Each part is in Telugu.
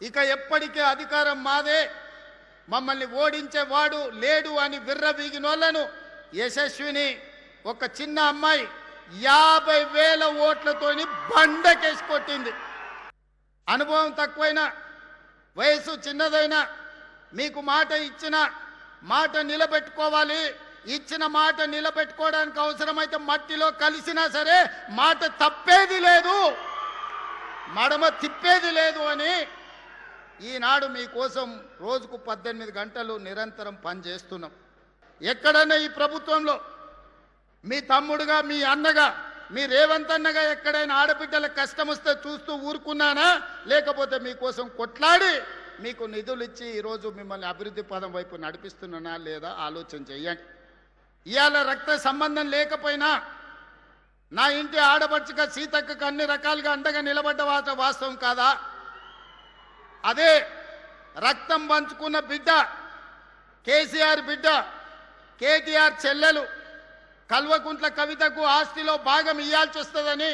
ఇక ఎప్పటికీ అధికారం మాదే, మమ్మల్ని ఓడించేవాడు లేడు అని విర్రవీగినోళ్లను యశస్విని ఒక చిన్న అమ్మాయి 50,000 ఓట్లతోని బండకేసి కొట్టింది. అనుభవం తక్కువైనా, వయసు చిన్నదైనా, మీకు మాట ఇచ్చిన మాట నిలబెట్టుకోవాలి. ఇచ్చిన మాట నిలబెట్టుకోవడానికి అవసరమైతే మట్టిలో కలిసినా సరే మాట తప్పేది లేదు, మడమ తిప్పేది లేదు అని ఈనాడు మీకోసం రోజుకు 18 గంటలు నిరంతరం పనిచేస్తున్నాం. ఎక్కడన్నా ఈ ప్రభుత్వంలో మీ తమ్ముడుగా, మీ అన్నగా, మీ రేవంత్ అన్నగా ఎక్కడైనా ఆడబిడ్డలకు కష్టం వస్తే చూస్తూ ఊరుకున్నానా, లేకపోతే మీకోసం కొట్లాడి మీకు నిధులు ఇచ్చి ఈరోజు మిమ్మల్ని అభివృద్ధి పదం వైపు నడిపిస్తున్నానా లేదా ఆలోచన చేయండి. ఇవాళ రక్త సంబంధం లేకపోయినా నా ఇంటి ఆడపడుచుగా సీతక్కకు అన్ని రకాలుగా అండగా నిలబడ్డ వాస్తవం కాదా? అదే రక్తం పంచుకున్న బిడ్డ, కేసీఆర్ బిడ్డ, కేటీఆర్ చెల్లెలు కల్వకుంట్ల కవితకు ఆస్తిలో భాగం ఇవ్వాల్సి వస్తుందని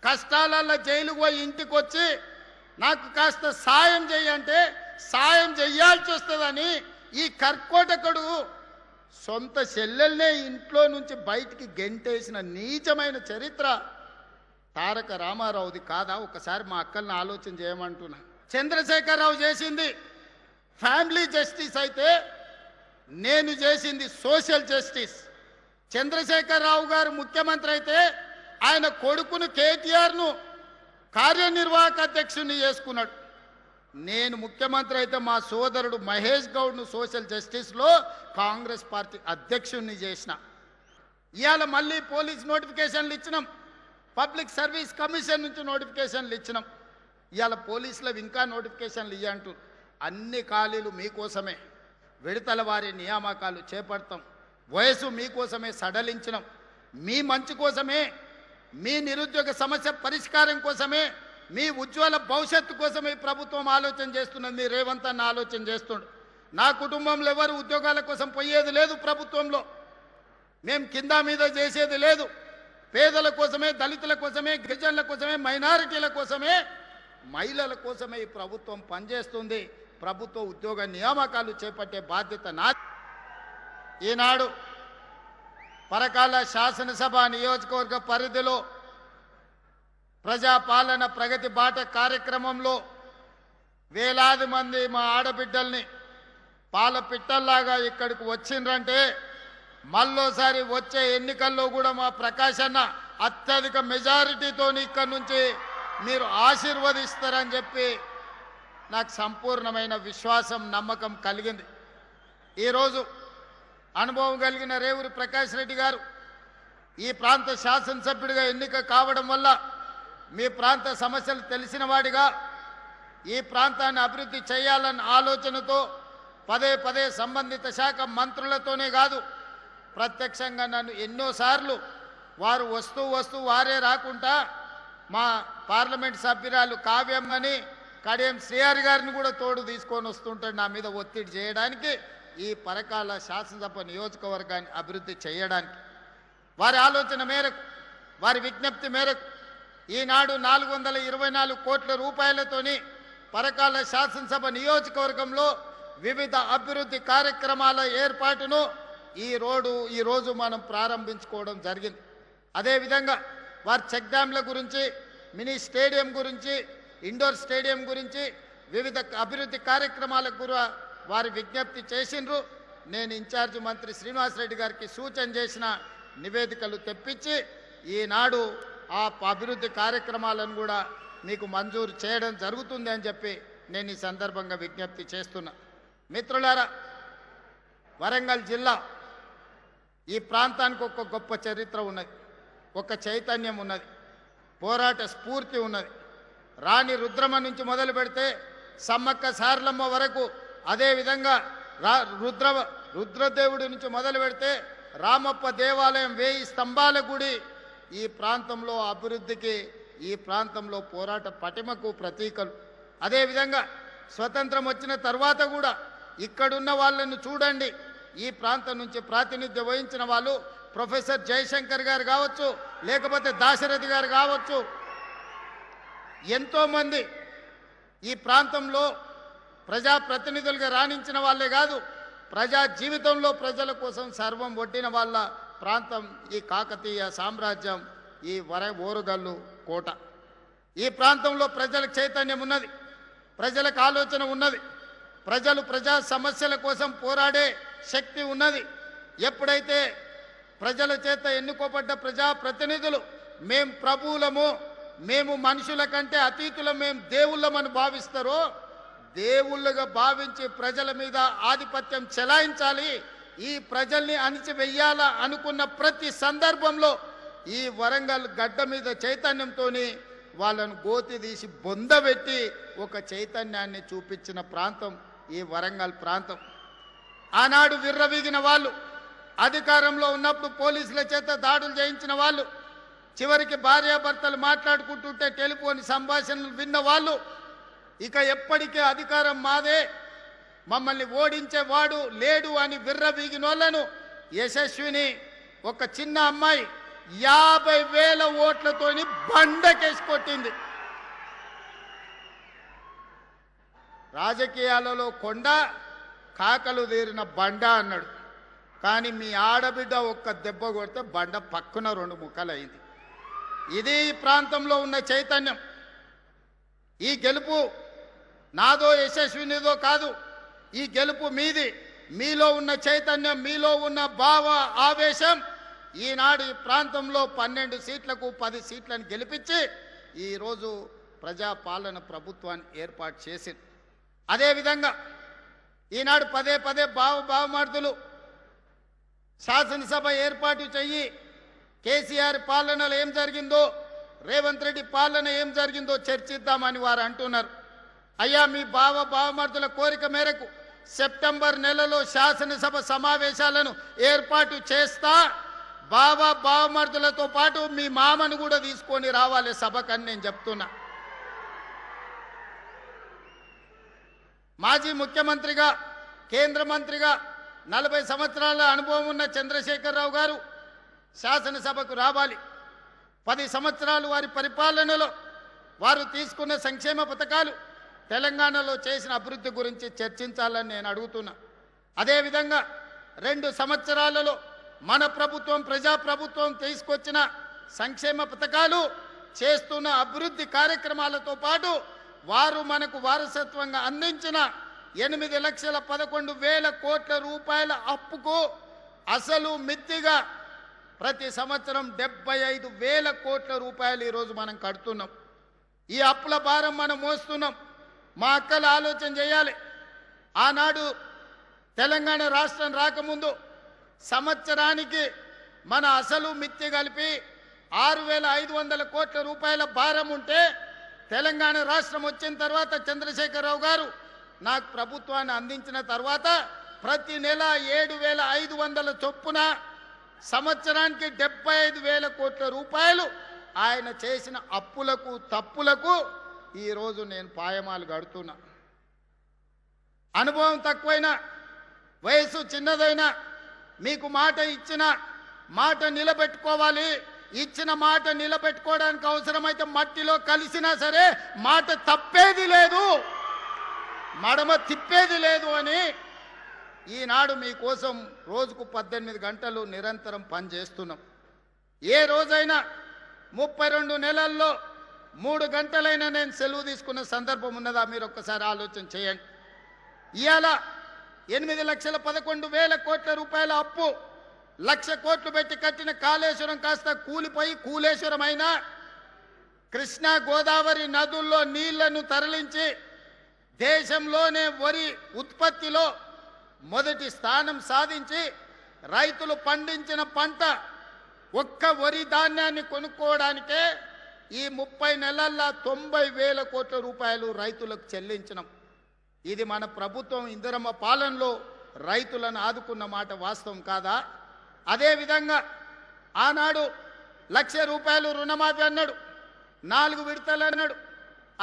కష్టాలలో జైలుకు పోయి ఇంటికి వచ్చి నాకు కాస్త సాయం చేయంటే సాయం చేయాల్సి వస్తుందని ఈ కర్కోటకుడు సొంత చెల్లెల్నే ఇంట్లో నుంచి బయటికి గెంటేసిన నీచమైన చరిత్ర తారక రామారావుది కాదా? ఒకసారి మా అక్కల్ని ఆలోచన చేయమంటున్నా. చంద్రశేఖరరావు చేసింది ఫ్యామిలీ జస్టిస్ అయితే నేను చేసింది సోషల్ జస్టిస్. చంద్రశేఖరరావు గారు ముఖ్యమంత్రి అయితే ఆయన కొడుకును కేటీఆర్ను కార్యనిర్వాహక అధ్యక్షుడిని చేసుకున్నాడు. నేను ముఖ్యమంత్రి అయితే మా సోదరుడు మహేష్ గౌడ్ను సోషల్ జస్టిస్లో కాంగ్రెస్ పార్టీ అధ్యక్షుడిని చేసిన. ఇవాళ మళ్ళీ పోలీస్ నోటిఫికేషన్లు ఇచ్చినాం, పబ్లిక్ సర్వీస్ కమిషన్ నుంచి నోటిఫికేషన్లు ఇచ్చినాం. ఇవాళ పోలీసులకు ఇంకా నోటిఫికేషన్లు ఇవ్వంటూ అన్ని ఖాళీలు మీకోసమే, విడతల వారి నియామకాలు చేపడతాం. వయసు మీకోసమే సడలించినాం, మీ మంచి కోసమే, మీ నిరుద్యోగ సమస్య పరిష్కారం కోసమే, మీ ఉజ్వల భవిష్యత్తు కోసమే ప్రభుత్వం ఆలోచన చేస్తున్నది. మీ రేవంత్ అన్న ఆలోచన చేస్తుండు. నా కుటుంబంలో ఎవరు ఉద్యోగాల కోసం పోయేది లేదు, ప్రభుత్వంలో మేము కింద మీద చేసేది లేదు. పేదల కోసమే, దళితుల కోసమే, గిరిజనుల కోసమే, మైనారిటీల కోసమే, మహిళల కోసమే ఈ ప్రభుత్వం పనిచేస్తుంది. ప్రభుత్వ ఉద్యోగ నియామకాలు చేపట్టే బాధ్యత నాది. ఈనాడు పరకాల శాసనసభ నియోజకవర్గ పరిధిలో ప్రజాపాలన ప్రగతి బాట కార్యక్రమంలో వేలాది మంది మా ఆడబిడ్డల్ని పాల పిట్టల్లాగా ఇక్కడికి వచ్చిండ్రంటే మళ్ళోసారి వచ్చే ఎన్నికల్లో కూడా మా ప్రకాష్ అన్న అత్యధిక మెజారిటీతో ఇక్కడి నుంచి మీరు ఆశీర్వదిస్తారని చెప్పి నాకు సంపూర్ణమైన విశ్వాసం, నమ్మకం కలిగింది. ఈరోజు అనుభవం కలిగిన రేవూరి ప్రకాష్ రెడ్డి గారు ఈ ప్రాంత శాసనసభ్యుడిగా ఎన్నిక కావడం వల్ల మీ ప్రాంత సమస్యలు తెలిసిన వాడిగా ఈ ప్రాంతాన్ని అభివృద్ధి చేయాలన్న ఆలోచనతో పదే పదే సంబంధిత శాఖ మంత్రులతోనే కాదు, ప్రత్యక్షంగా నన్ను ఎన్నోసార్లు వారు వస్తూ వారే రాకుండా మా పార్లమెంట్ సభ్యురాలు కావ్యమ్మని, కడియం శ్రీహరి గారిని కూడా తోడు తీసుకొని వస్తుంటాడు నా మీద ఒత్తిడి చేయడానికి, ఈ పరకాల శాసనసభ నియోజకవర్గాన్ని అభివృద్ధి చేయడానికి. వారి ఆలోచన మేరకు, వారి విజ్ఞప్తి మేరకు ఈనాడు 424 కోట్ల రూపాయలతోని పరకాల శాసనసభ నియోజకవర్గంలో వివిధ అభివృద్ధి కార్యక్రమాల ఏర్పాటును ఈరోజు మనం ప్రారంభించుకోవడం జరిగింది. అదేవిధంగా వారి చెక్ డ్యాంల గురించి, మినీ స్టేడియం గురించి, ఇండోర్ స్టేడియం గురించి వివిధ అభివృద్ధి కార్యక్రమాలకు కూడా వారి విజ్ఞప్తి చేసిండ్రు. నేను ఇన్ఛార్జ్ మంత్రి శ్రీనివాసరెడ్డి గారికి సూచన చేసిన నివేదికలు తెప్పించి ఈనాడు ఆ అభివృద్ధి కార్యక్రమాలను కూడా మీకు మంజూరు చేయడం జరుగుతుంది అని చెప్పి నేను ఈ సందర్భంగా విజ్ఞప్తి చేస్తున్నా. మిత్రులారా, వరంగల్ జిల్లా ఈ ప్రాంతానికి ఒక గొప్ప చరిత్ర ఉన్నది, ఒక చైతన్యం ఉన్నది, పోరాట స్ఫూర్తి ఉన్నది. రాణి రుద్రమ నుంచి మొదలు పెడితే సమ్మక్క సారలమ్మ వరకు, అదేవిధంగా రుద్రదేవుడి నుంచి మొదలు పెడితే రామప్ప దేవాలయం, 1000 స్తంభాల గుడి ఈ ప్రాంతంలో అభివృద్ధికి, ఈ ప్రాంతంలో పోరాట పటిమకు ప్రతీకలు. అదేవిధంగా స్వతంత్రం వచ్చిన తర్వాత కూడా ఇక్కడున్న వాళ్ళను చూడండి, ఈ ప్రాంతం నుంచి ప్రాతినిధ్యం వహించిన వాళ్ళు ప్రొఫెసర్ జయశంకర్ గారు కావచ్చు, లేకపోతే దాశరథి గారు కావచ్చు, ఎంతోమంది ఈ ప్రాంతంలో ప్రజాప్రతినిధులుగా రాణించిన వాళ్ళే కాదు, ప్రజా జీవితంలో ప్రజల కోసం సర్వం ఒడ్డిన వాళ్ళ ప్రాంతం ఈ కాకతీయ సామ్రాజ్యం, ఈ ఓరుగల్లు కోట. ఈ ప్రాంతంలో ప్రజలకు చైతన్యం ఉన్నది, ప్రజలకు ఆలోచన ఉన్నది, ప్రజా సమస్యల కోసం పోరాడే శక్తి ఉన్నది. ఎప్పుడైతే ప్రజల చేత ఎన్నుకోబడ్డ ప్రజాప్రతినిధులు మేం ప్రభువులము, మేము మనుషుల కంటే అతీతులం, మేము దేవుళ్ళమని భావిస్తారో, దేవుళ్ళుగా భావించి ప్రజల మీద ఆధిపత్యం చెలాయించాలి, ఈ ప్రజల్ని అణిచివేయాలా అనుకున్న ప్రతి సందర్భంలో ఈ వరంగల్ గడ్డ మీద చైతన్యంతో వాళ్ళను గోతి తీసి బొందబెట్టి ఒక చైతన్యాన్ని చూపించిన ప్రాంతం ఈ వరంగల్ ప్రాంతం. ఆనాడు విర్రవీగిన వాళ్ళు, అధికారంలో ఉన్నప్పుడు పోలీసుల చేత దాడులు చేయించిన వాళ్ళు, చివరికి భార్యాభర్తలు మాట్లాడుకుంటుంటే టెలిఫోన్ సంభాషణలు విన్న వాళ్ళు, ఇక ఎప్పటికీ అధికారం మాదే, మమ్మల్ని ఓడించేవాడు లేడు అని విర్రవీగినోళ్లను యశస్విని ఒక చిన్న అమ్మాయి 50,000 ఓట్లతోని బండకేసి కొట్టింది. రాజకీయాలలో కొండ కాకలు తీరిన బండ అన్నాడు, కానీ మీ ఆడబిడ్డ ఒక్క దెబ్బ కొడితే బండ పక్కన 2 ముక్కలైంది. ఇది ఈ ప్రాంతంలో ఉన్న చైతన్యం. ఈ గెలుపు నాదో యశస్వినిదో కాదు, ఈ గెలుపు మీది. మీలో ఉన్న చైతన్యం, మీలో ఉన్న భావ ఆవేశం ఈనాడు ఈ ప్రాంతంలో 12 సీట్లకు 10 సీట్లను గెలిపించి ఈరోజు ప్రజాపాలన ప్రభుత్వాన్ని ఏర్పాటు చేసింది. అదేవిధంగా ఈనాడు పదే భావమార్దులు శాసనసభ ఏర్పాటు చెయ్యి, కేసీఆర్ పాలనలో ఏం జరిగిందో, రేవంత్ రెడ్డి పాలన ఏం జరిగిందో చర్చిద్దామని వారు అంటున్నారు. అయ్యా, మీ భావమార్దుల కోరిక మేరకు సెప్టెంబర్ నెలలో శాసనసభ సమావేశాలను ఏర్పాటు చేస్తా, భావమార్దులతో పాటు మీ మామను కూడా తీసుకొని రావాలి సభకని నేను చెప్తున్నా. మాజీ ముఖ్యమంత్రిగా, కేంద్ర మంత్రిగా 40 సంవత్సరాల అనుభవం ఉన్న చంద్రశేఖరరావు గారు శాసనసభకు రావాలి. 10 సంవత్సరాలు వారి పరిపాలనలో వారు తీసుకున్న సంక్షేమ పథకాలు, తెలంగాణలో చేసిన అభివృద్ధి గురించి చర్చించాలని నేను అడుగుతున్నా. అదేవిధంగా 2 సంవత్సరాలలో మన ప్రభుత్వం, ప్రజాప్రభుత్వం తీసుకొచ్చిన సంక్షేమ పథకాలు, చేస్తున్న అభివృద్ధి కార్యక్రమాలతో పాటు వారు మనకు వారసత్వంగా అందించిన 8,11,000 కోట్ల రూపాయల అప్పుకు అసలు మిత్తిగా ప్రతి సంవత్సరం 75,000 కోట్ల రూపాయలు ఈరోజు మనం కడుతున్నాం. ఈ అప్పుల భారం మనం మోస్తున్నాం. మా అక్కలు ఆలోచన చేయాలి. ఆనాడు తెలంగాణ రాష్ట్రం రాకముందు సంవత్సరానికి మన అసలు మిత్తి కలిపి 6,500 కోట్ల రూపాయల భారం ఉంటే, తెలంగాణ రాష్ట్రం వచ్చిన తర్వాత చంద్రశేఖరరావు గారు నాకు ప్రభుత్వాన్ని అందించిన తర్వాత ప్రతి నెల 7,500 చొప్పున సంవత్సరానికి 75,000 కోట్ల రూపాయలు ఆయన చేసిన అప్పులకు తప్పులకు ఈరోజు నేను పాయమాలు గడుతున్నా. అనుభవం తక్కువైనా, వయసు చిన్నదైనా, మీకు మాట ఇచ్చిన మాట నిలబెట్టుకోవాలి. ఇచ్చిన మాట నిలబెట్టుకోవడానికి అవసరమైతే మట్టిలో కలిసినా సరే మాట తప్పేది లేదు, మడమ తిప్పేది లేదు అని ఈనాడు మీకోసం రోజుకు 18 గంటలు నిరంతరం పనిచేస్తున్నాం. ఏ రోజైనా 32 నెలల్లో 3 గంటలైనా నేను సెలవు తీసుకున్న సందర్భం ఉన్నదా? మీరు ఒక్కసారి ఆలోచన చేయండి. ఇవాళ 8,11,000 కోట్ల రూపాయల అప్పు, 1,00,000 కోట్లు పెట్టి కట్టిన కాళేశ్వరం కాస్త కూలిపోయి కూలేశ్వరం అయినా, కృష్ణా గోదావరి నదుల్లో నీళ్లను తరలించి దేశంలోనే వరి ఉత్పత్తిలో మొదటి స్థానం సాధించి రైతులు పండించిన పంట ఒక్క వరి ధాన్యాన్ని కొనుక్కోవడానికే ఈ 30 నెలల్లో 90,000 కోట్ల రూపాయలు రైతులకు చెల్లించినాం. ఇది మన ప్రభుత్వం ఇందిరమ్మ పాలనలో రైతులను ఆదుకున్న మాట వాస్తవం కాదా? అదేవిధంగా ఆనాడు 1,00,000 రూపాయలు రుణమాఫీ అన్నాడు, 4 విడతలు అన్నాడు,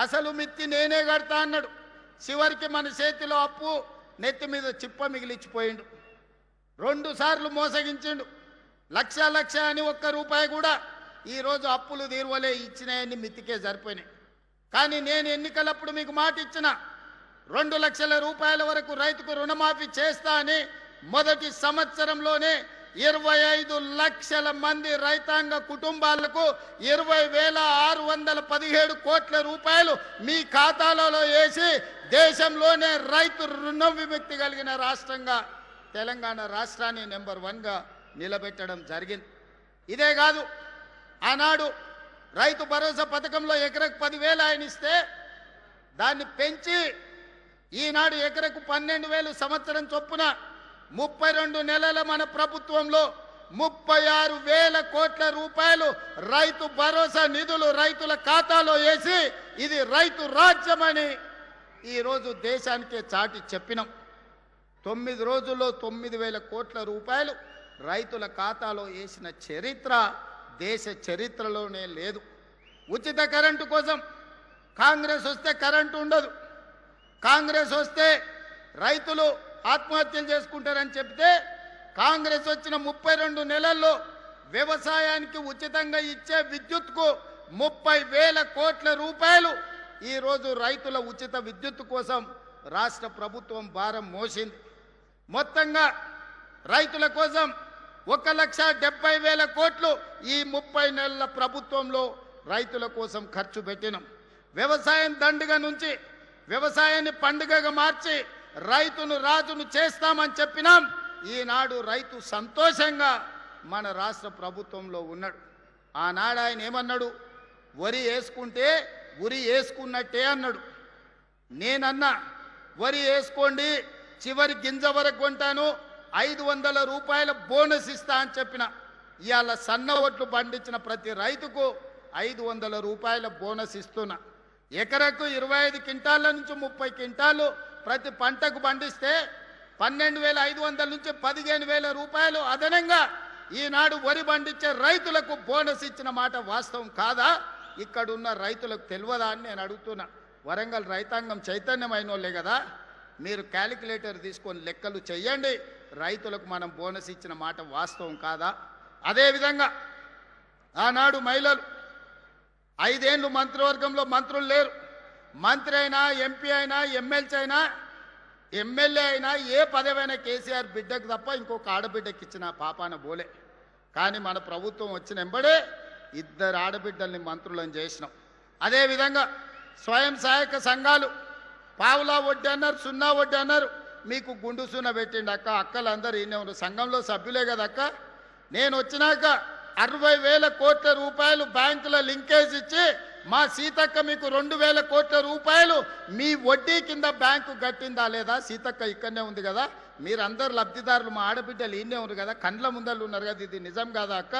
అసలు మిత్తి నేనే కడతా అన్నాడు. చివరికి మన చేతిలో అప్పు నెత్తి మీద చిప్ప మిగిలిచ్చిపోయిండు. 2 సార్లు మోసగించిండు. 1,00,000 అని 1 రూపాయి కూడా ఈరోజు అప్పులు తీరువలే, ఇచ్చినాయని మిత్తికే సరిపోయినాయి. కానీ నేను ఎన్నికలప్పుడు మీకు మాట ఇచ్చిన 2 లక్షల రూపాయల వరకు రైతుకు రుణమాఫీ చేస్తా అని మొదటి సంవత్సరంలోనే 25 లక్షల మంది రైతాంగ కుటుంబాలకు 20,617 కోట్ల రూపాయలు మీ ఖాతాలలో వేసి దేశంలోనే రైతు రుణ విముక్తి కలిగిన రాష్ట్రంగా తెలంగాణ రాష్ట్రాన్ని నెంబర్ 1గా నిలబెట్టడం జరిగింది. ఇదే కాదు, ఆనాడు రైతు భరోసా పథకంలో ఎకరకు 10,000 ఆయన ఇస్తే దాన్ని పెంచి ఈనాడు ఎకరకు 12,000 సంవత్సరం చొప్పున 32 నెలల మన ప్రభుత్వంలో 36,000 కోట్ల రూపాయలు రైతు భరోసా నిధులు రైతుల ఖాతాలో వేసి ఇది రైతు రాజ్యమని ఈరోజు దేశానికే చాటి చెప్పినాం. 9 రోజుల్లో 9,000 కోట్ల రూపాయలు రైతుల ఖాతాలో వేసిన చరిత్ర దేశ చరిత్రలోనే లేదు. ఉచిత కరెంటు కోసం కాంగ్రెస్ వస్తే కరెంటు ఉండదు, కాంగ్రెస్ వస్తే రైతులు ఆత్మహత్యలు చేసుకుంటారని చెప్తే కాంగ్రెస్ వచ్చిన 32 నెలల్లో వ్యవసాయానికి ఉచితంగా ఇచ్చే విద్యుత్కు 30,000 కోట్ల రూపాయలు ఈరోజు రైతుల ఉచిత విద్యుత్ కోసం రాష్ట్ర ప్రభుత్వం భారం మోసింది. మొత్తంగా రైతుల కోసం 1,70,000 కోట్లు ఈ 30 నెలల ప్రభుత్వంలో రైతుల కోసం ఖర్చు పెట్టినాం. వ్యవసాయం దండుగ నుంచి వ్యవసాయాన్ని పండుగగా మార్చి రైతును రాజును చేస్తామని చెప్పినాం. ఈనాడు రైతు సంతోషంగా మన రాష్ట్ర ప్రభుత్వంలో ఉన్నాడు. ఆనాడు ఆయన ఏమన్నాడు? వరి వేసుకుంటే ఉరి వేసుకున్నట్టే అన్నాడు. నేనన్నా వరి వేసుకోండి, చివరి గింజ వరకు కొంటాను, 500 రూపాయల బోనస్ ఇస్తా అని చెప్పిన. ఇవాళ సన్న ఒట్లు పండించిన ప్రతి రైతుకు 500 రూపాయల బోనస్ ఇస్తున్నా. ఎకరకు 25 క్వింటాల నుంచి 30 క్వింటాలు ప్రతి పంటకు పండిస్తే 12,500 నుంచి 15,000 రూపాయలు అదనంగా ఈనాడు వరి పండించే రైతులకు బోనస్ ఇచ్చిన మాట వాస్తవం కాదా? ఇక్కడున్న రైతులకు తెలియదా అని నేను అడుగుతున్నా. వరంగల్ రైతాంగం చైతన్యమైన వాళ్ళే కదా, మీరు క్యాలిక్యులేటర్ తీసుకొని లెక్కలు చెయ్యండి. రైతులకు మనం బోనస్ ఇచ్చిన మాట వాస్తవం కాదా? అదేవిధంగా ఆనాడు మహిళలు 5 ఏళ్ళు మంత్రివర్గంలో మంత్రులు లేరు. మంత్రి అయినా, ఎంపీ అయినా, ఎమ్మెల్సీ అయినా, ఎమ్మెల్యే అయినా, ఏ పదవైనా కేసీఆర్ బిడ్డకు తప్ప ఇంకొక ఆడబిడ్డకి ఇచ్చిన పాపాన బోలే. కానీ మన ప్రభుత్వం వచ్చిన వెంబడే 2 ఆడబిడ్డల్ని మంత్రులను చేసినాం. అదేవిధంగా స్వయం సహాయక సంఘాలు పావులా వడ్డీ అన్నారు, సున్నా వడ్డీ అన్నారు. మీకు గుండు సున్న పెట్టిండి అక్క. అక్కలందరూ ఈయన ఉన్నారు, సంఘంలో సభ్యులే కదా అక్క. నేను వచ్చినాక 60,000 కోట్ల రూపాయలు బ్యాంకుల లింకేజ్ ఇచ్చి మా సీతక్క మీకు 2,000 కోట్ల రూపాయలు మీ వడ్డీ కింద బ్యాంకు కట్టిందా లేదా? సీతక్క ఇక్కడనే ఉంది కదా, మీరందరు లబ్ధిదారులు, మా ఆడబిడ్డలు ఈయనే ఉన్నారు కదా, కండ్ల ముందలు ఉన్నారు కదా, ఇది నిజం కాదా అక్క?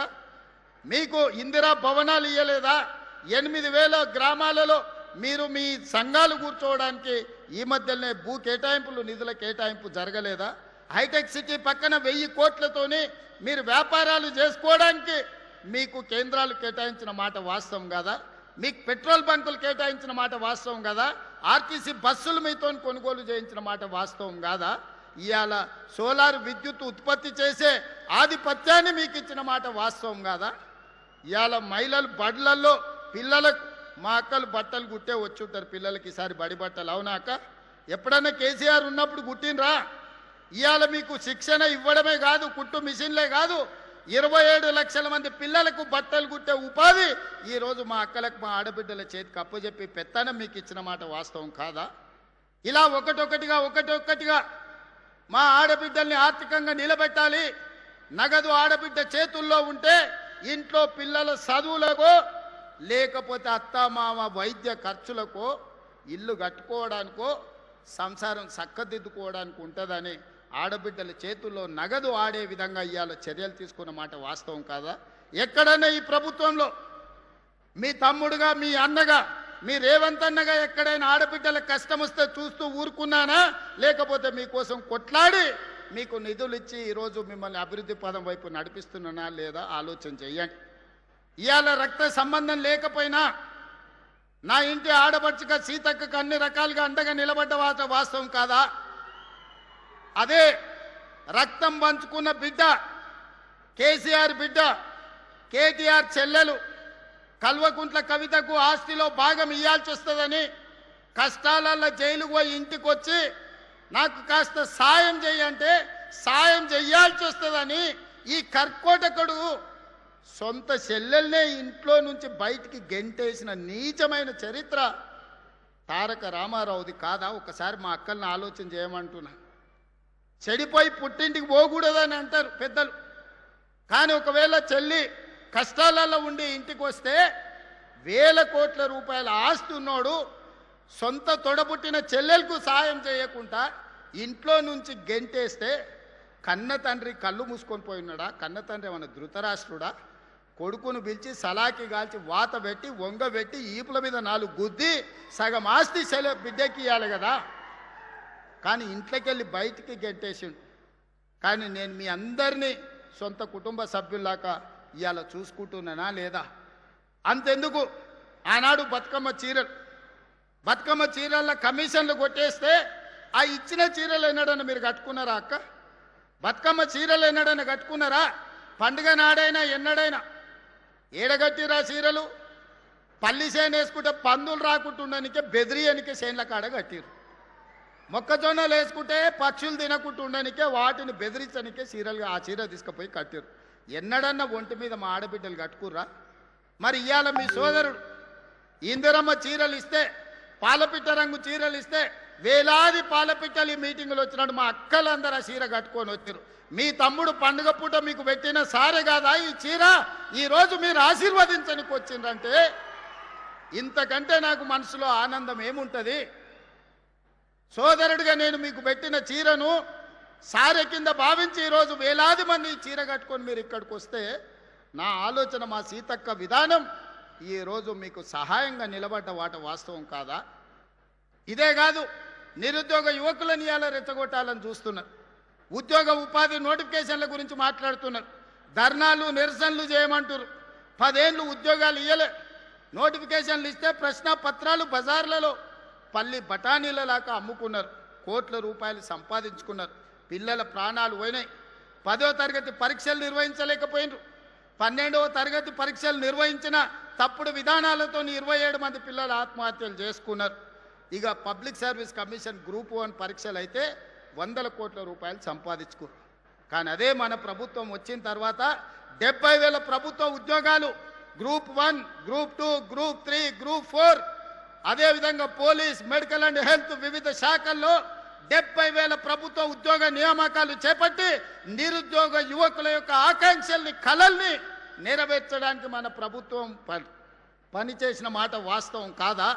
మీకు ఇందిరా భవనాలు ఇయ్యలేదా? 8,000 గ్రామాలలో మీరు మీ సంఘాలు కూర్చోవడానికి ఈ మధ్యలోనే భూ కేటాయింపులు, నిధుల కేటాయింపు జరగలేదా? హైటెక్ సిటీ పక్కన 1000 కోట్లతోని మీరు వ్యాపారాలు చేసుకోవడానికి మీకు కేంద్రాలు కేటాయించిన మాట వాస్తవం కదా? మీకు పెట్రోల్ బంకులు కేటాయించిన మాట వాస్తవం కదా? ఆర్టీసీ బస్సులు మీతో కొనుగోలు చేయించిన మాట వాస్తవం కాదా? ఇవాళ సోలార్ విద్యుత్ ఉత్పత్తి చేసే ఆధిపత్యాన్ని మీకు ఇచ్చిన మాట వాస్తవం కాదా? ఇవాళ మహిళలు బడులలో పిల్లలకు, మా అక్కలు బట్టలు కుట్టే వచ్చి ఉంటారు పిల్లలకి ఈసారి బడి బట్టలు, అవునా అక్క? ఎప్పుడన్నా కేసీఆర్ ఉన్నప్పుడు కుట్టినరా? ఇవాళ మీకు శిక్షణ ఇవ్వడమే కాదు, కుట్టు మిషన్లే కాదు, 27 లక్షల మంది పిల్లలకు బట్టలు కుట్టే ఉపాధి ఈరోజు మా అక్కలకు, మా ఆడబిడ్డల చేతికి అప్పచెప్పి పెత్తనం మీకు ఇచ్చిన మాట వాస్తవం కాదా? ఇలా ఒకటొక్కటిగా మా ఆడబిడ్డల్ని ఆర్థికంగా నిలబెట్టాలి. నగదు ఆడబిడ్డ చేతుల్లో ఉంటే ఇంట్లో పిల్లల చదువులకో లేకపోతే అత్తమామ వైద్య ఖర్చులకో, ఇల్లు కట్టుకోవడానికో, సంసారం చక్కదిద్దుకోవడానికి ఉంటుందని ఆడబిడ్డల చేతుల్లో నగదు ఆడే విధంగా ఇవాళ చర్యలు తీసుకున్న మాట వాస్తవం కాదా? ఎక్కడన్నా ఈ ప్రభుత్వంలో మీ తమ్ముడుగా, మీ అన్నగా, మీ రేవంత్ అన్నగా ఎక్కడైనా ఆడబిడ్డల కష్టం వస్తే చూస్తూ ఊరుకున్నానా? లేకపోతే మీకోసం కొట్లాడి మీకు నిధులు ఇచ్చి ఈరోజు మిమ్మల్ని అభివృద్ధి పదం వైపు నడిపిస్తున్నానా లేదా ఆలోచన చెయ్యండి. ఇవాళ రక్త సంబంధం లేకపోయినా నా ఇంటి ఆడపడుచుగా సీతక్కకు అన్ని రకాలుగా అండగా నిలబడ్డ వాస్తవం కాదా? అదే రక్తం పంచుకున్న బిడ్డ, కేసీఆర్ బిడ్డ, కేటీఆర్ చెల్లెలు, కల్వకుంట్ల కవితకు ఆస్తిలో భాగం ఇయ్యాల్సి వస్తుందని కష్టాలల్లో జైలుకు పోయి ఇంటికి వచ్చి నాకు కాస్త సాయం చేయంటే సాయం చెయ్యాల్సి వస్తుందని ఈ కర్కోటకుడు సొంత చెల్లెల్నే ఇంట్లో నుంచి బయటికి గెంటేసిన నీచమైన చరిత్ర తారక రామారావుది కాదా? ఒకసారి మా అక్కల్ని ఆలోచన చేయమంటున్నా. చెడిపోయి పుట్టింటికి పోకూడదని అంటారు పెద్దలు, కానీ ఒకవేళ చెల్లి కష్టాలలో ఉండి ఇంటికి వస్తే వేల కోట్ల రూపాయల ఆస్తి ఉన్నోడు సొంత తొడబుట్టిన చెల్లెలకు సాయం చేయకుండా ఇంట్లో నుంచి గెంటేస్తే కన్న తండ్రి కళ్ళు మూసుకొని పోయినాడా? కన్న తండ్రి ఏమన్నా ధృతరాష్ట్రుడా? కొడుకును పిలిచి సలాకి కాల్చి వాత పెట్టి వంగబెట్టి ఈపుల మీద 4 గుద్ది సగం ఆస్తి బిడ్డకి ఇవ్వాలి కదా. కానీ ఇంట్లోకి వెళ్ళి బయటికి గెంటేసిండు. కానీ నేను మీ అందరినీ సొంత కుటుంబ సభ్యుల్లాగా ఇవాళ చూసుకుంటున్నానా లేదా? అంతెందుకు, ఆనాడు బతుకమ్మ చీరల కమిషన్లు కొట్టేస్తే ఆ ఇచ్చిన చీరలు ఎన్నడన్నా మీరు కట్టుకున్నారా అక్క? బతుకమ్మ చీరలు ఎన్నడన్నా కట్టుకున్నారా? పండుగ నాడైనా ఎన్నడైనా ఏడగట్టిరా చీరలు? పల్లి చేను వేసుకుంటే పందులు రాకుంటుండనికే బెదిరియనికే చేనుల కాడ కట్టిరు. మొక్కజొన్నలు వేసుకుంటే పక్షులు తినకుంటుండనికే వాటిని బెదిరించనికే చీరలు ఆ చీర తీసుకుపోయి కట్టిరు. ఎన్నడన్నా ఒంటి మీద మా ఆడబిడ్డలు కట్టుకుర్రా? మరి ఇవాళ మీ సోదరుడు ఇందిరమ్మ చీరలు ఇస్తే, పాలపిట్ట రంగు చీరలు ఇస్తే వేలాది పాలపిట్టలు ఈ మీటింగులు వచ్చినాడు మా అక్కలందరూ ఆ చీర కట్టుకొని వచ్చారు. మీ తమ్ముడు పండుగ పూట మీకు పెట్టిన సారే కాదా ఈ చీర? ఈరోజు మీరు ఆశీర్వదించడానికి వచ్చిందంటే ఇంతకంటే నాకు మనసులో ఆనందం ఏముంటుంది? సోదరుడిగా నేను మీకు పెట్టిన చీరను సారె కింద భావించి ఈరోజు వేలాది మంది ఈ చీర కట్టుకొని మీరు ఇక్కడికి వస్తే నా ఆలోచన, మా సీతక్క విధానం ఈరోజు మీకు సహాయంగా నిలబడ్డ వాస్తవం కాదా? ఇదే కాదు, నిరుద్యోగ యువకులను ఇవాళ రెచ్చగొట్టాలని చూస్తున్నారు. ఉద్యోగ ఉపాధి నోటిఫికేషన్ల గురించి మాట్లాడుతున్నారు. ధర్నాలు నిరసనలు చేయమంటారు. 10 ఏళ్ళు ఉద్యోగాలు ఇవ్వలే. నోటిఫికేషన్లు ఇస్తే ప్రశ్న పత్రాలు బజార్లలో పల్లి బఠానీలలాగా అమ్ముకున్నారు. కోట్ల రూపాయలు సంపాదించుకున్నారు. పిల్లల ప్రాణాలు పోయినాయి. 10వ తరగతి పరీక్షలు నిర్వహించలేకపోయినారు. 12వ తరగతి పరీక్షలు నిర్వహించిన తప్పుడు విధానాలతో 27 మంది పిల్లలు ఆత్మహత్యలు చేసుకున్నారు. ఇక పబ్లిక్ సర్వీస్ కమిషన్ గ్రూప్ 1 పరీక్షలు అయితే 100 కోట్ల రూపాయలు సంపాదించుకున్నారు. కానీ అదే మన ప్రభుత్వం వచ్చిన తర్వాత 70,000 ప్రభుత్వ ఉద్యోగాలు గ్రూప్ 1, గ్రూప్ 2, గ్రూప్ 3, గ్రూప్ 4, అదేవిధంగా పోలీస్, మెడికల్ అండ్ హెల్త్ వివిధ శాఖల్లో 70,000 ప్రభుత్వ ఉద్యోగ నియామకాలు చేపట్టి నిరుద్యోగ యువకుల యొక్క ఆకాంక్షల్ని, కలల్ని నెరవేర్చడానికి మన ప్రభుత్వం పనిచేసిన మాట వాస్తవం కాదా?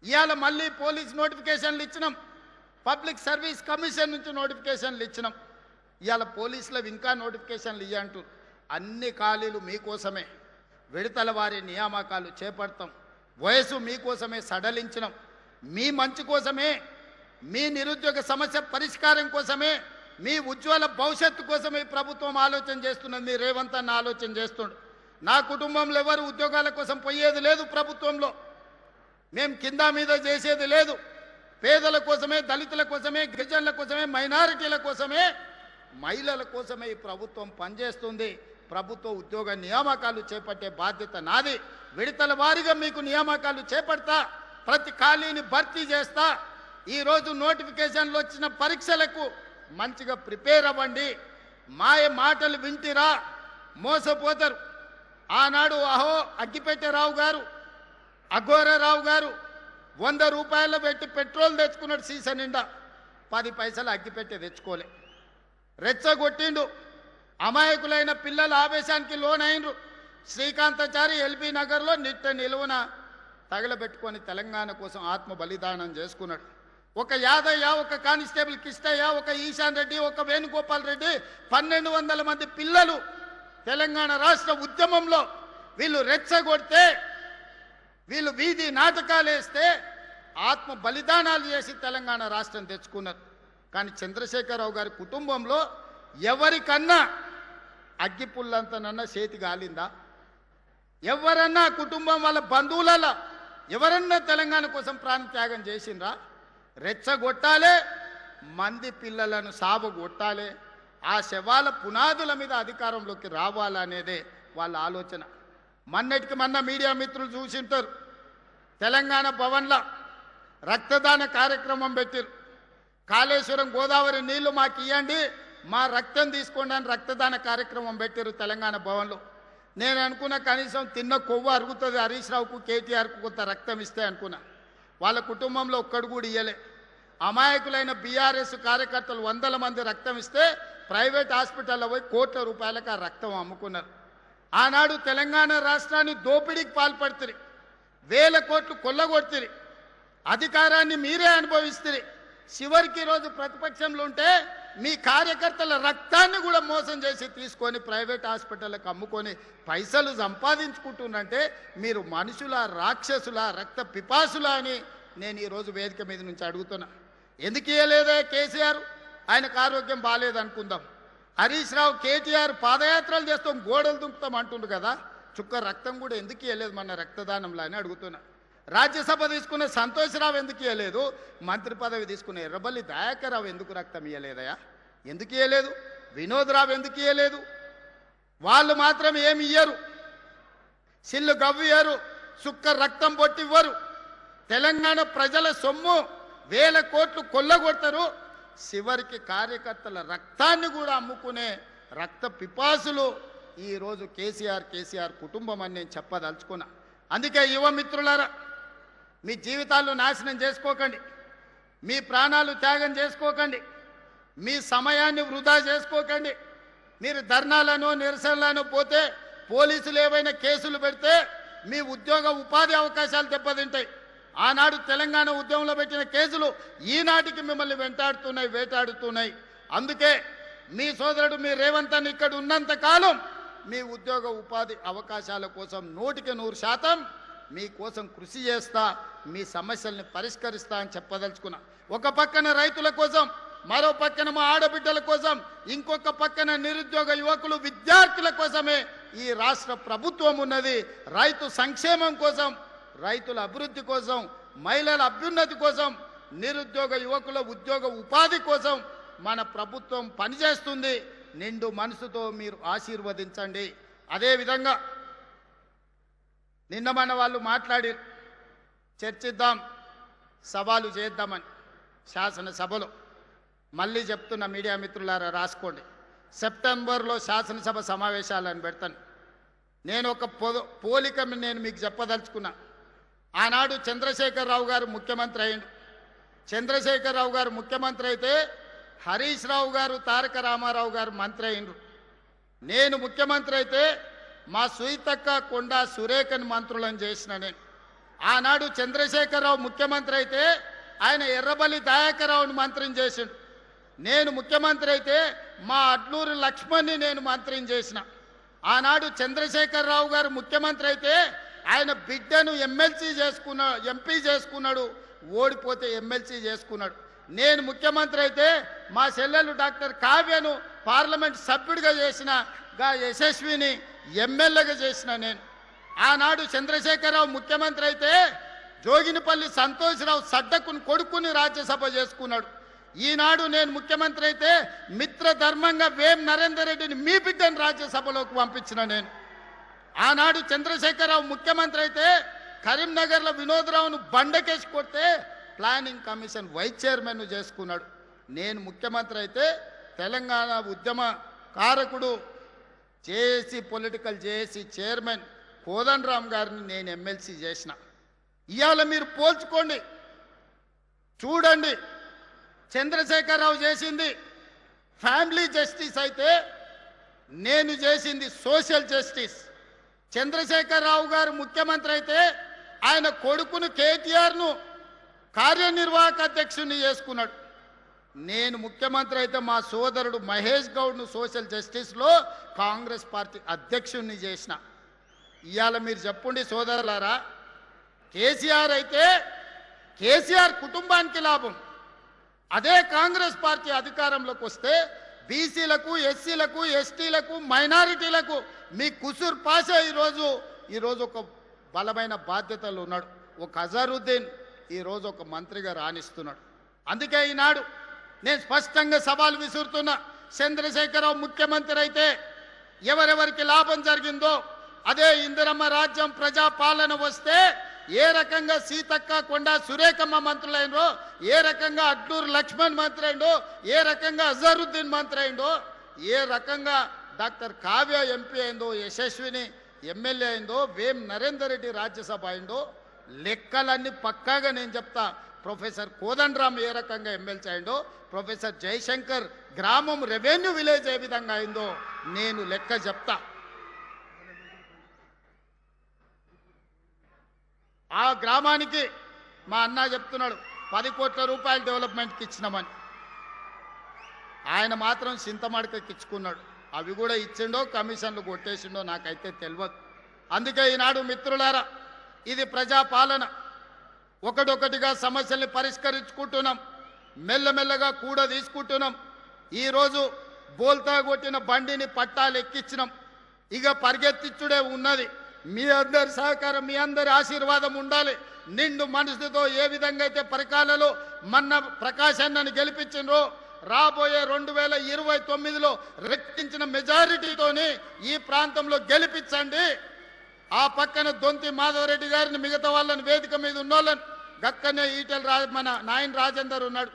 ఇవాళ మళ్ళీ పోలీస్ నోటిఫికేషన్లు ఇచ్చినాం, పబ్లిక్ సర్వీస్ కమిషన్ నుంచి నోటిఫికేషన్లు ఇచ్చినాం. ఇవాళ పోలీసులకు ఇంకా నోటిఫికేషన్లు ఇవ్వంటూ అన్ని ఖాళీలు మీకోసమే, విడతల వారి నియామకాలు చేపడతాం. వయసు మీకోసమే సడలించినాం. మీ మంచి కోసమే, మీ నిరుద్యోగ సమస్య పరిష్కారం కోసమే, మీ ఉజ్వల భవిష్యత్తు కోసమే ప్రభుత్వం ఆలోచన చేస్తున్నది. మీ రేవంత్ అన్న ఆలోచన చేస్తుండు. నా కుటుంబంలో ఎవరు ఉద్యోగాల కోసం పోయేది లేదు. ప్రభుత్వంలో మేము కింద మీద చేసేది లేదు. పేదల కోసమే, దళితుల కోసమే, గిరిజనుల కోసమే, మైనారిటీల కోసమే, మహిళల కోసమే ఈ ప్రభుత్వం పనిచేస్తుంది. ప్రభుత్వ ఉద్యోగ నియామకాలు చేపట్టే బాధ్యత నాది. విడతల వారీగా మీకు నియామకాలు చేపడతా, ప్రతి ఖాళీని భర్తీ చేస్తా. ఈరోజు నోటిఫికేషన్లు వచ్చిన పరీక్షలకు మంచిగా ప్రిపేర్ అవ్వండి. మాయ మాటలు వింటిరా మోసపోతారు. ఆనాడు అగ్గిపెట్టెరావు గారు, అఘోరరావు గారు 100 రూపాయలు పెట్టి పెట్రోల్ తెచ్చుకున్నాడు సీసా నిండా. 10 పైసలు అగ్గిపెట్టె తెచ్చుకోలే. రెచ్చగొట్టిండు. అమాయకులైన పిల్లల ఆవేశానికి లోనైనరు. శ్రీకాంతాచారి ఎల్బీ నగర్లో నిట్ట నిలువున తగలబెట్టుకొని తెలంగాణ కోసం ఆత్మ బలిదానం చేసుకున్నాడు. ఒక యాదయ్య, ఒక కానిస్టేబుల్ కిష్టయ్య, ఒక ఈశాన్ రెడ్డి, ఒక వేణుగోపాల్ రెడ్డి, 1200 మంది పిల్లలు తెలంగాణ రాష్ట్ర ఉద్యమంలో వీళ్ళు రెచ్చగొడితే, వీళ్ళు వీధి నాటకాలు వేస్తే ఆత్మ బలిదానాలు చేసి తెలంగాణ రాష్ట్రం తెచ్చుకున్నారు. కానీ చంద్రశేఖరరావు గారి కుటుంబంలో ఎవరికన్నా అగ్గిపుల్లంతనన్నా చేతి గాలిందా? ఎవరన్నా కుటుంబం వాళ్ళ బంధువులలో ఎవరన్నా తెలంగాణ కోసం ప్రాణత్యాగం చేసిండ్రా? రెచ్చగొట్టాలే, మంది పిల్లలను సాబగొట్టాలే, ఆ శవాల పునాదుల మీద అధికారంలోకి రావాలనేదే వాళ్ళ ఆలోచన. మొన్నటికి మొన్న మీడియా మిత్రులు చూసింటారు, తెలంగాణ భవన్లో రక్తదాన కార్యక్రమం పెట్టారు. కాళేశ్వరం గోదావరి నీళ్లు మాకు ఇవ్వండి, మా రక్తం తీసుకోండి అని రక్తదాన కార్యక్రమం పెట్టారు తెలంగాణ భవన్లో. నేను అనుకున్న కనీసం తిన్న కొవ్వు అరుగుతుంది హరీష్ రావుకు కేటీఆర్కు కొంత రక్తం ఇస్తే అనుకున్నా. వాళ్ళ కుటుంబంలో ఒక్కడు కూడా ఇయ్యలే. అమాయకులైన బీఆర్ఎస్ కార్యకర్తలు 100 మంది రక్తం ఇస్తే ప్రైవేట్ హాస్పిటల్లో పోయి కోట్ల రూపాయలకు ఆ రక్తం అమ్ముకున్నారు. ఆనాడు తెలంగాణ రాష్ట్రాన్ని దోపిడీకి పాల్పడుతుంది, 1000 కోట్లు కొల్లగొడుతుంది, అధికారాన్ని మీరే అనుభవిస్తుంది. చివరికి రోజు ప్రతిపక్షంలో ఉంటే మీ కార్యకర్తల రక్తాన్ని కూడా మోసం చేసి తీసుకొని ప్రైవేట్ హాస్పిటల్కి అమ్ముకొని పైసలు సంపాదించుకుంటున్నంటే మీరు మనుషుల, రాక్షసుల, రక్త పిపాసుల అని నేను ఈరోజు వేదిక మీద నుంచి అడుగుతున్నా. ఎందుకు ఇవ్వలేదే కేసీఆర్? ఆయనకు ఆరోగ్యం బాగాలేదనుకుందాం. హరీష్ రావు, కేటీఆర్ పాదయాత్రలు చేస్తాం, గోడలు దుంకుతాం అంటుండు కదా, చుక్క రక్తం కూడా ఎందుకు ఇవ్వలేదు మన రక్తదానంలో అని అడుగుతున్నా. రాజ్యసభ తీసుకున్న సంతోష్రావు ఎందుకు ఇవ్వలేదు? మంత్రి పదవి తీసుకున్న ఎర్రబల్లి దయాకర్ రావు ఎందుకు రక్తం ఇవ్వలేదయా? ఎందుకు ఇవ్వలేదు? వినోద్ రావు ఎందుకు ఇవ్వలేదు? వాళ్ళు మాత్రం ఏమి ఇయ్యరు, సిల్లు గవ్వియ్యరు, చుక్క రక్తం పొట్టివ్వరు. తెలంగాణ ప్రజల సొమ్ము 1000 కోట్లు కొల్లగొడతారు. చివరికి కార్యకర్తల రక్తాన్ని కూడా అమ్ముకునే రక్త పిపాసులు ఈరోజు కేసీఆర్ కుటుంబం అని నేను చెప్పదలుచుకున్నా. అందుకే యువ మిత్రులారా, మీ జీవితాలు నాశనం చేసుకోకండి, మీ ప్రాణాలు త్యాగం చేసుకోకండి, మీ సమయాన్ని వృధా చేసుకోకండి. మీరు ధర్నాలను, నిరసనలను పోతే పోలీసులు ఏవైనా కేసులు పెడితే మీ ఉద్యోగ ఉపాధి అవకాశాలు దెబ్బతింటాయి. ఆనాడు తెలంగాణ ఉద్యమంలో పెట్టిన కేసులు ఈనాటికి మిమ్మల్ని వేటాడుతున్నాయి. అందుకే మీ సోదరుడు మీ రేవంత్ అన్న ఇక్కడ ఉన్నంత కాలం మీ ఉద్యోగ ఉపాధి అవకాశాల కోసం 100% మీకోసం కృషి చేస్తా, మీ సమస్యల్ని పరిష్కరిస్తా అని చెప్పదలుచుకున్నా. ఒక పక్కన రైతుల కోసం, మరో పక్కన మా ఆడబిడ్డల కోసం, ఇంకొక పక్కన నిరుద్యోగ యువకులు, విద్యార్థుల కోసమే ఈ రాష్ట్ర ప్రభుత్వం ఉన్నది. రైతు సంక్షేమం కోసం, రైతుల అభివృద్ధి కోసం, మహిళల అభ్యున్నతి కోసం, నిరుద్యోగ యువకుల ఉద్యోగ ఉపాధి కోసం మన ప్రభుత్వం పనిచేస్తుంది. నిండు మనసుతో మీరు ఆశీర్వదించండి. అదేవిధంగా నిన్న మన వాళ్ళు మాట్లాడి చర్చిద్దాం, సవాలు చేద్దామని శాసనసభలో. మళ్ళీ చెప్తున్న మీడియా మిత్రులారా రాసుకోండి, సెప్టెంబర్లో శాసనసభ సమావేశాలను పెడతాను. నేను ఒక పోలిక నేను మీకు చెప్పదలుచుకున్నా. ఆనాడు చంద్రశేఖరరావు గారు ముఖ్యమంత్రి అయ్యిండు. చంద్రశేఖరరావు గారు ముఖ్యమంత్రి అయితే హరీష్ రావు గారు, తారక రామారావు గారు మంత్రి అయ్యిండ్రు. నేను ముఖ్యమంత్రి అయితే మా సుయితక్క, కొండా సురేఖని మంత్రులను చేసిన నేను. ఆనాడు చంద్రశేఖరరావు ముఖ్యమంత్రి అయితే ఆయన ఎర్రబల్లి దయాకర్రావుని మంత్రిని చేసిండు. నేను ముఖ్యమంత్రి అయితే మా అడ్లూరు లక్ష్మణ్ని నేను మంత్రిని చేసిన. ఆనాడు చంద్రశేఖరరావు గారు ముఖ్యమంత్రి అయితే ఆయన బిడ్డను ఎంపీ చేసుకున్నాడు, ఓడిపోతే ఎమ్మెల్సీ చేసుకున్నాడు. నేను ముఖ్యమంత్రి అయితే మా చెల్లెలు డాక్టర్ కావ్యను పార్లమెంట్ సభ్యుడిగా చేసిన, యశస్విని ఎమ్మెల్యేగా చేసిన నేను. ఆనాడు చంద్రశేఖరరావు ముఖ్యమంత్రి అయితే జోగినిపల్లి సంతోష్రావు సడ్డకుని కొడుకుని రాజ్యసభ చేసుకున్నాడు. ఈనాడు నేను ముఖ్యమంత్రి అయితే మిత్రధర్మంగా వేం నరేందర్ రెడ్డిని, మీ బిడ్డను రాజ్యసభలోకి పంపించిన నేను. ఆనాడు చంద్రశేఖరరావు ముఖ్యమంత్రి అయితే కరీంనగర్లో వినోద్రావును బండకేసి కొడితే ప్లానింగ్ కమిషన్ వైస్ చైర్మన్ చేసుకున్నాడు. నేను ముఖ్యమంత్రి అయితే తెలంగాణ ఉద్యమ కారకుడు పొలిటికల్ చైర్మన్ కోదండరామ్ గారిని నేను ఎమ్మెల్సీ చేసిన. ఇవాళ మీరు పోల్చుకోండి, చూడండి. చంద్రశేఖరరావు చేసింది ఫ్యామిలీ జస్టిస్ అయితే నేను చేసింది సోషల్ జస్టిస్. చంద్రశేఖరరావు గారు ముఖ్యమంత్రి అయితే ఆయన కొడుకును కేటీఆర్ను కార్యనిర్వాహక అధ్యక్షుడిని చేసుకున్నాడు. నేను ముఖ్యమంత్రి అయితే మా సోదరుడు మహేష్ గౌడ్ను సోషల్ జస్టిస్లో కాంగ్రెస్ పార్టీ అధ్యక్షుడిని చేసిన. ఇవాళ మీరు చెప్పండి సోదరులారా, కేసీఆర్ అయితే కేసీఆర్ కుటుంబానికి లాభం. అదే కాంగ్రెస్ పార్టీ అధికారంలోకి వస్తే బీసీలకు, ఎస్సీలకు, ఎస్టీలకు, మైనారిటీలకు మీ కుసూర్ పాషా ఈరోజు ఒక బలమైన బాధ్యతలు ఉన్నాడు. ఒక అజరుద్దీన్ ఈరోజు ఒక మంత్రిగా రాణిస్తున్నాడు. అందుకే ఈనాడు నేను స్పష్టంగా సవాల్ విసురుతున్నా. చంద్రశేఖరరావు ముఖ్యమంత్రి అయితే ఎవరెవరికి లాభం జరిగిందో అదే ఇందిరమ్మ రాజ్యం ప్రజాపాలన వస్తే ఏ రకంగా సీతక్క కొండ సురేఖమ్మ మంత్రులైండో, ఏ రకంగా అడ్లూరు లక్ష్మణ్ మంత్రి అయిండో, ఏ రకంగా అజరుద్దీన్ మంత్రి అయిండో, ఏ రకంగా డాక్టర్ కావ్య ఎంపీ అయిందో, యశస్విని ఎమ్మెల్యే అయిందో, వేం నరేందర్ రెడ్డి రాజ్యసభ అయిందో, లెక్కలన్నీ పక్కాగా నేను చెప్తా. ప్రొఫెసర్ కోదండరామ్ ఏ రకంగా ఎమ్మెల్సీ అయిందో, ప్రొఫెసర్ జయశంకర్ గ్రామం రెవెన్యూ విలేజ్ ఏ విధంగా అయిందో నేను లెక్క చెప్తా. ఆ గ్రామానికి మా అన్న చెప్తున్నాడు 10 కోట్ల రూపాయలు డెవలప్మెంట్కి ఇచ్చినామని. ఆయన మాత్రం చింతమడకకి ఇచ్చుకున్నాడు. అవి కూడా ఇచ్చిండో కమిషన్లు కొట్టేసిండో నాకైతే తెలియదు. అందుకే ఈనాడు మిత్రులారా, ఇది ప్రజాపాలన. ఒకటొకటిగా సమస్యల్ని పరిష్కరించుకుంటున్నాం, మెల్లమెల్లగా కూడా తీసుకుంటున్నాం. ఈరోజు బోల్తా కొట్టిన బండిని పట్టాలు ఎక్కించినాం, ఇక పరిగెత్తిచ్చుడే ఉన్నది. మీ అందరి సహకారం, మీ అందరి ఆశీర్వాదం ఉండాలి. నిండు మనసుతో ఏ విధంగా అయితే పరికాలలో మొన్న ప్రకాశాన్ని గెలిపించినో, రాబోయే 2029లో రెట్టించిన మెజారిటీతోని ఈ ప్రాంతంలో గెలిపించండి. ఆ పక్కన దొంతి మాధవరెడ్డి గారిని, మిగతా వాళ్ళని, వేదిక మీద ఉన్నోళ్ళని, గక్కనే మన నాయన్ రాజేందర్ ఉన్నాడు,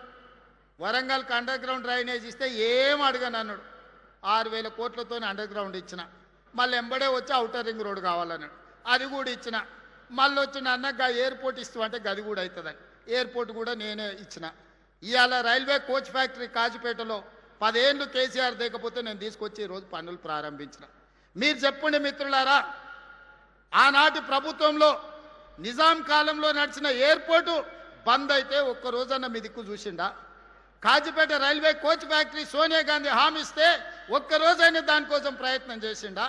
వరంగల్కి అండర్ గ్రౌండ్ డ్రైనేజ్ ఇస్తే ఏం అడగను అన్నాడు. 6,000 కోట్లతో అండర్ గ్రౌండ్ ఇచ్చిన. మళ్ళీ ఎంబడే వచ్చి ఔటర్ రింగ్ రోడ్ కావాలన్నాడు, అది కూడా ఇచ్చిన. మళ్ళీ వచ్చిన అన్నగా ఎయిర్పోర్ట్ ఇస్తామంటే గది కూడా అవుతుందని ఎయిర్పోర్ట్ కూడా నేనే ఇచ్చిన. ఇవాళ రైల్వే కోచ్ ఫ్యాక్టరీ కాజిపేటలో 10 ఏళ్ళు కేసీఆర్ దిగకపోతే నేను తీసుకొచ్చి ఈరోజు పనులు ప్రారంభించిన. మీరు చెప్పండి మిత్రులారా, ఆనాటి ప్రభుత్వంలో నిజాం కాలంలో నడిచిన ఎయిర్పోర్టు బంద్ అయితే ఒక్క రోజన్న మీ దిక్కు చూసిండా? Kazipet railway coach factory Sonia Gandhi హామీ ఇస్తే ఒక్కరోజైనా దానికోసం ప్రయత్నం చేసిండా?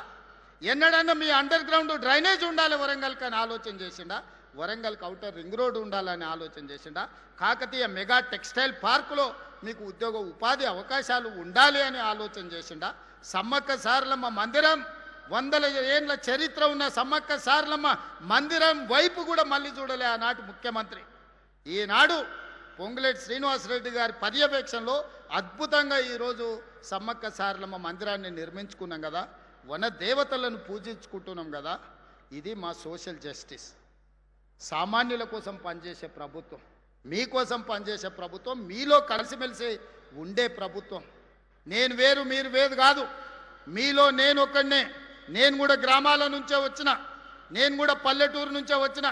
ఎన్నడన్నా మీ అండర్ గ్రౌండ్ డ్రైనేజ్ ఉండాలి వరంగల్కి అని ఆలోచన చేసిండా? వరంగల్కి ఔటర్ రింగ్ రోడ్ ఉండాలని ఆలోచన చేసిండా? కాకతీయ మెగా టెక్స్టైల్ పార్కులో మీకు ఉద్యోగ ఉపాధి అవకాశాలు ఉండాలి అని ఆలోచన చేసిండా? సమ్మక్క సారలమ్మ మందిరం, 100 ఏళ్ళ చరిత్ర ఉన్న సమ్మక్క సారలమ్మ మందిరం వైపు కూడా మళ్ళీ చూడలే ఆనాటి ముఖ్యమంత్రి. ఈనాడు పొంగులేటి శ్రీనివాసరెడ్డి గారి పర్యవేక్షణలో అద్భుతంగా ఈరోజు సమ్మక్క సారలమ్మ మందిరాన్ని నిర్మించుకున్నాం కదా, వన దేవతలను పూజించుకుంటున్నాం కదా. ఇది మా సోషల్ జస్టిస్. సామాన్యుల కోసం పనిచేసే ప్రభుత్వం, మీకోసం పనిచేసే ప్రభుత్వం, మీలో కలిసిమెలిసి ఉండే ప్రభుత్వం. నేను వేరు మీరు వేరు కాదు, మీలో నేను ఒక్కడనే. నేను కూడా గ్రామాల నుంచే వచ్చిన, నేను కూడా పల్లెటూరు నుంచే వచ్చిన.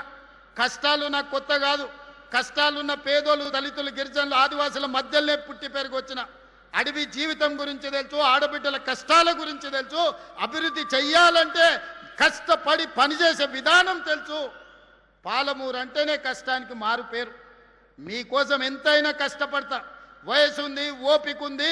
కష్టాలు నాకు కొత్త కాదు. కష్టాలున్న పేదోళ్ళు, దళితులు, గిరిజనులు, ఆదివాసుల మధ్యలోనే పుట్టి పెరిగి వచ్చిన. అడవి జీవితం గురించి తెలుసు, ఆడబిడ్డల కష్టాల గురించి తెలుసు. అభివృద్ధి చెయ్యాలంటే కష్టపడి పనిచేసే విధానం తెలుసు. పాలమూరు అంటేనే కష్టానికి మారు పేరు. మీకోసం ఎంతైనా కష్టపడతా. వయసు ఉంది, ఓపిక ఉంది,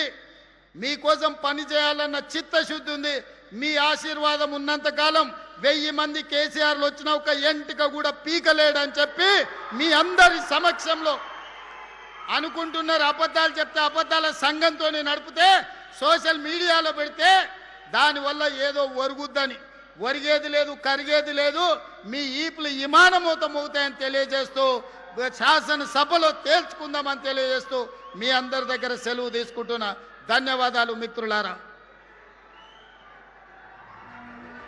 మీకోసం పని చేయాలన్న చిత్తశుద్ధి ఉంది. మీ ఆశీర్వాదం ఉన్నంతకాలం 1000 మంది కేసీఆర్లు వచ్చిన ఒక ఎంటిక కూడా పీకలేడని చెప్పి మీ అందరి సమక్షంలో అనుకుంటున్నారు. అబద్ధాలు చెప్తే అబద్ధాల సంఘంతో నడిపితే సోషల్ మీడియాలో పెడితే దానివల్ల ఏదో ఒరుగుద్దని. ఒరిగేది లేదు, కరిగేది లేదు. మీ ఈపులు విమానమూతం అవుతాయని తెలియజేస్తూ, శాసనసభలో తేల్చుకుందామని తెలియజేస్తూ మీ అందరి దగ్గర సెలవు తీసుకుంటున్నా. ధన్యవాదాలు మిత్రులారా.